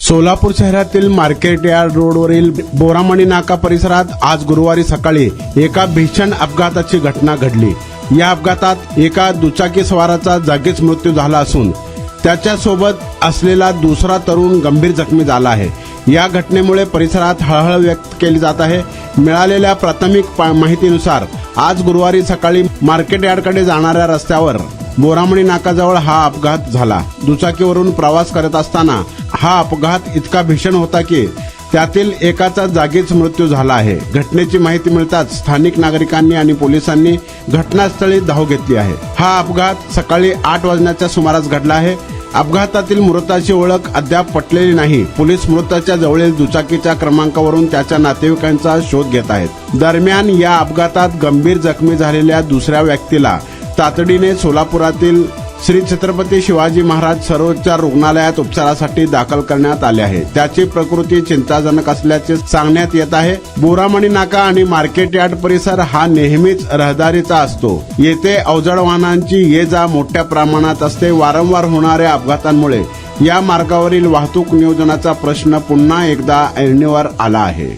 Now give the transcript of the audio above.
सोलापूर शहरातील market yard रोडवरील बोरामणी नाका परिसरात आज गुरुवारी सकाळी एका भीषण अपघाताची घटना घडली। या अपघातात एका दुचाकी स्वाराचा जागीच मृत्यू झाला असून त्याच्यासोबत असलेला दुसरा तरुण गंभीर जखमी झाला आहे। या घटनेमुळे परिसरात हळहळ व्यक्त केली जात आहे। मिळालेल्या प्राथमिक माहितीनुसार आज गुरुवारी सकाळी मार्केट यार्डकडे जाणाऱ्या रस्त्यावर बोरामणी नाकाजवळ हा अपघात झाला। दुचाकीवरून प्रवास करत असताना हा अपघात इतका भीषण होता की त्यातील एकाचा जागीच मृत्यू झाला आहे। घटनेची माहिती मिळताच स्थानिक नागरिकांनी आणि पोलिसांनी घटनास्थळी धाव घेतली आहे। हा अपघात सकाळी 8 वाजण्याच्या सुमारास घडला आहे। अपघातातील मृताची ओळख अद्याप पटलेली नाही। पोलीस मृताच्या जवळील दुचाकीच्या क्रमांकावरून त्याच्या नातेवाईकांचा शोध घेत आहेत। दरम्यान या अपघातात गंभीर जखमी झालेल्या दुसऱ्या व्यक्तीला तातडीने सोलापुरातील श्री छत्रपती शिवाजी महाराज सर्वोपचार रुग्णालयात उपचारासाठी दाखल करण्यात आले आहे। त्याची प्रकृती चिंताजनक असल्याचे सांगण्यात येत आहे। बोरामणी नाका आणि मार्केट यार्ड परिसर हा नेहमीच रहदारीचा असतो। येथे अवजड वाहनांची ये जा मोठ्या प्रमाणात असते। वारंवार होणाऱ्या अपघातांमुळे या मार्गावरील वाहतूक नियोजनाचा प्रश्न पुन्हा एकदा ऐरणीवर आला आहे।